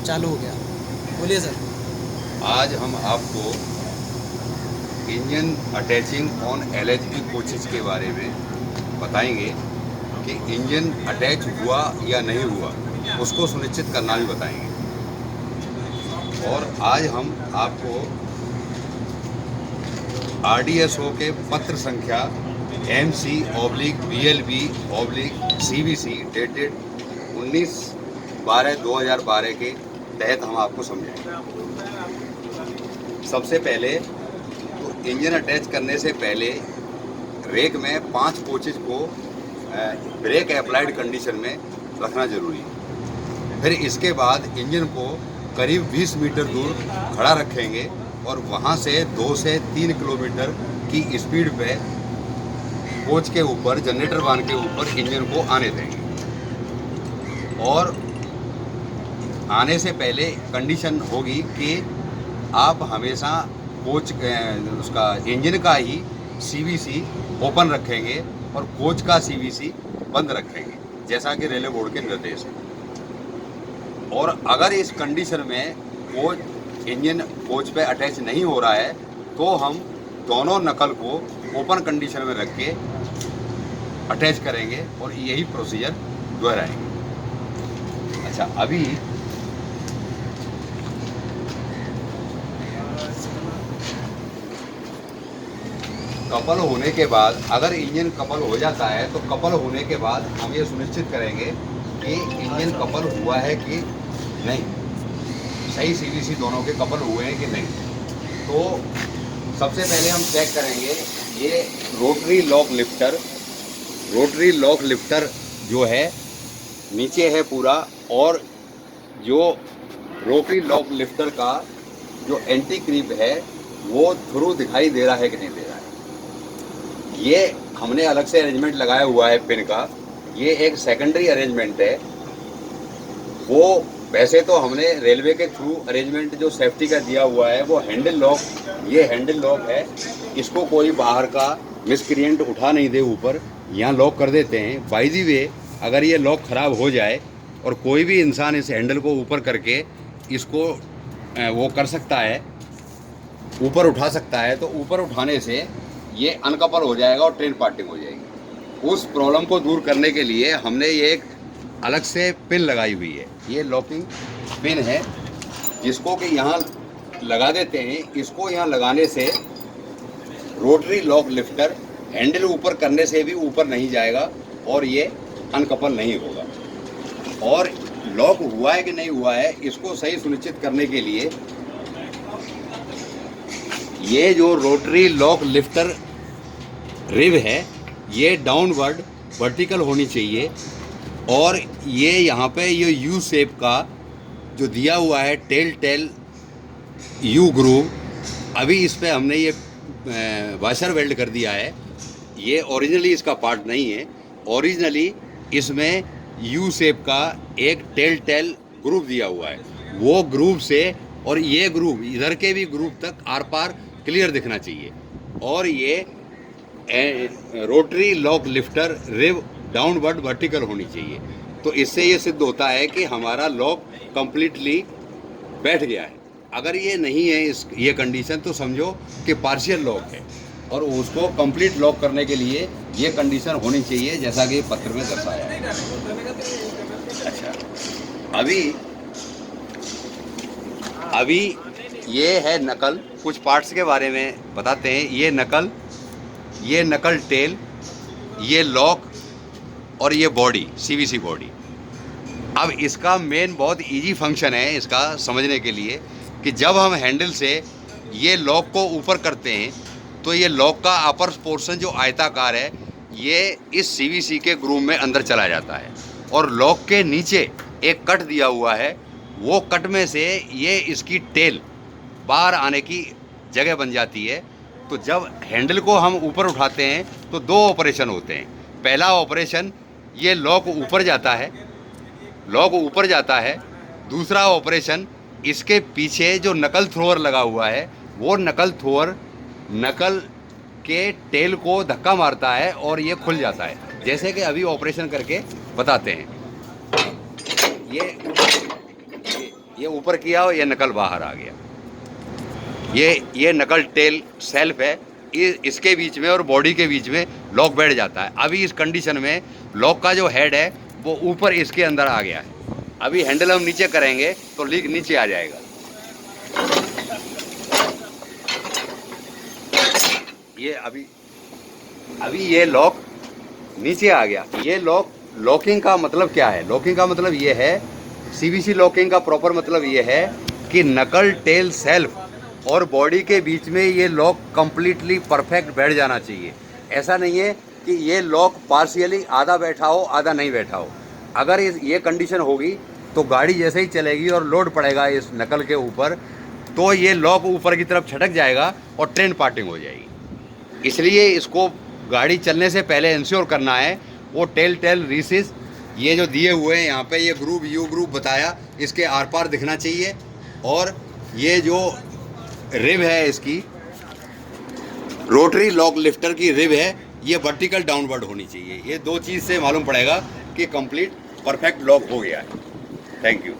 चालू हो गया। बोलिए सर। आज हम आपको engine attaching on LHB coaches के बारे में बताएंगे कि इंजन अटैच हुआ या नहीं हुआ, उसको सुनिश्चित करना भी बताएंगे। और आज हम आपको आरडीएसओ के पत्र संख्या MC/BLB/CBC डेटेड 19/12/2012 के तहत हम आपको समझाएंगे। सबसे पहले तो इंजन अटैच करने से पहले रेक में 5 कोचेज को ब्रेक अप्लाइड कंडीशन में रखना जरूरी है। फिर इसके बाद इंजन को करीब 20 मीटर दूर खड़ा रखेंगे और वहाँ से 2 से 3 किलोमीटर की स्पीड पे कोच के ऊपर, जनरेटर वाहन के ऊपर इंजन को आने देंगे। और आने से पहले कंडीशन होगी कि आप हमेशा कोच उसका इंजन का ही सीवीसी ओपन रखेंगे और कोच का सीवीसी बंद रखेंगे, जैसा कि रेलवे बोर्ड के निर्देश है। और अगर इस कंडीशन में इंजन कोच पे अटैच नहीं हो रहा है तो हम दोनों नकल को ओपन कंडीशन में रख के अटैच करेंगे और यही प्रोसीजर दोहराएंगे। अच्छा, अभी कपल होने के बाद, अगर इंजन कपल हो जाता है तो कपल होने के बाद हम ये सुनिश्चित करेंगे कि इंजन कपल हुआ है कि नहीं, सही सीवीसी दोनों के कपल हुए हैं कि नहीं। तो सबसे पहले हम चेक करेंगे ये रोटरी लॉक लिफ्टर जो है नीचे है पूरा, और जो रोटरी लॉक लिफ्टर का जो एंटी क्रीप है वो थ्रू दिखाई दे रहा है कि नहीं दे रहा है। ये हमने अलग से अरेंजमेंट लगाया हुआ है पिन का, ये एक सेकेंडरी अरेंजमेंट है। वो वैसे तो हमने रेलवे के थ्रू अरेंजमेंट जो सेफ्टी का दिया हुआ है वो हैंडल लॉक, ये हैंडल लॉक है, इसको कोई बाहर का मिसक्रिएंट उठा नहीं दे, ऊपर यहाँ लॉक कर देते हैं। बाय द वे, अगर ये लॉक ख़राब हो जाए और कोई भी इंसान इस हैंडल को ऊपर करके इसको वो कर सकता है, ऊपर उठा सकता है, तो ऊपर उठाने से ये अनकपल हो जाएगा और ट्रेन पार्टिंग हो जाएगी। उस प्रॉब्लम को दूर करने के लिए हमने ये एक अलग से पिन लगाई हुई है। ये लॉकिंग पिन है जिसको कि यहाँ लगा देते हैं। इसको यहाँ लगाने से रोटरी लॉक लिफ्टर हैंडल ऊपर करने से भी ऊपर नहीं जाएगा और ये अनकपल नहीं होगा। और लॉक हुआ है कि नहीं हुआ है इसको सही सुनिश्चित करने के लिए ये जो रोटरी लॉक लिफ्टर रिब है ये डाउनवर्ड वर्टिकल होनी चाहिए। और ये यहाँ पे ये यू शेप का जो दिया हुआ है टेल यू ग्रूव, अभी इस पे हमने ये वाशर वेल्ड कर दिया है। ये ओरिजिनली इसका पार्ट नहीं है, ओरिजिनली इसमें यू शेप का एक टेल ग्रूव दिया हुआ है। वो ग्रूव से और ये ग्रूव इधर के भी ग्रूव तक आर पार क्लियर दिखना चाहिए। और ये rotary lock lifter rib downward vertical होनी चाहिए। तो इससे ये सिद्ध होता है कि हमारा लॉक कंप्लीटली बैठ गया है। अगर ये नहीं है ये कंडीशन तो समझो कि पार्शियल लॉक है, और उसको कंप्लीट लॉक करने के लिए ये कंडीशन होनी चाहिए जैसा कि पत्र में दर्शाया है। अच्छा, अभी ये है नकल। कुछ पार्ट्स के बारे में बताते हैं। ये नकल टेल, ये लॉक और ये बॉडी, सीवीसी बॉडी। अब इसका मेन बहुत इजी फंक्शन है इसका समझने के लिए कि जब हम हैंडल से ये लॉक को ऊपर करते हैं तो ये लॉक का अपर पोर्शन जो आयताकार है ये इस सीवीसी के ग्रूव में अंदर चला जाता है, और लॉक के नीचे एक कट दिया हुआ है, वो कट में से ये इसकी टेल बाहर आने की जगह बन जाती है। तो जब हैंडल को हम ऊपर उठाते हैं तो 2 ऑपरेशन होते हैं। पहला ऑपरेशन ये लॉक ऊपर जाता है, दूसरा ऑपरेशन इसके पीछे जो नकल थ्रोअर लगा हुआ है वो नकल थ्रोअर नकल के टेल को धक्का मारता है और ये खुल जाता है, जैसे कि अभी ऑपरेशन करके बताते हैं। ये ऊपर किया और ये नकल बाहर आ गया। ये नकल टेल सेल्फ है, इसके बीच में और बॉडी के बीच में लॉक बैठ जाता है। अभी इस कंडीशन में लॉक का जो हेड है वो ऊपर इसके अंदर आ गया है। अभी हैंडल हम नीचे करेंगे तो लीक नीचे आ जाएगा। ये अभी ये लॉक नीचे आ गया। ये लॉकिंग का मतलब क्या है? लॉकिंग का मतलब ये है, सीवीसी लॉकिंग का प्रॉपर मतलब ये है कि नकल टेल सेल्फ और बॉडी के बीच में ये लॉक कंप्लीटली परफेक्ट बैठ जाना चाहिए। ऐसा नहीं है कि ये लॉक पार्शियली आधा बैठा हो आधा नहीं बैठा हो। अगर ये कंडीशन होगी तो गाड़ी जैसे ही चलेगी और लोड पड़ेगा इस नकल के ऊपर तो ये लॉक ऊपर की तरफ छटक जाएगा और ट्रेन पार्टिंग हो जाएगी। इसलिए इसको गाड़ी चलने से पहले इंश्योर करना है। वो टेल रीसिस ये जो दिए हुए हैं यहाँ पे, ये ग्रुप यू ग्रुप बताया, इसके आर पार दिखना चाहिए। और ये जो रिब है, इसकी रोटरी लॉक लिफ्टर की रिब है, ये वर्टिकल डाउनवर्ड होनी चाहिए। ये दो चीज़ से मालूम पड़ेगा कि कंप्लीट परफेक्ट लॉक हो गया है। Thank you.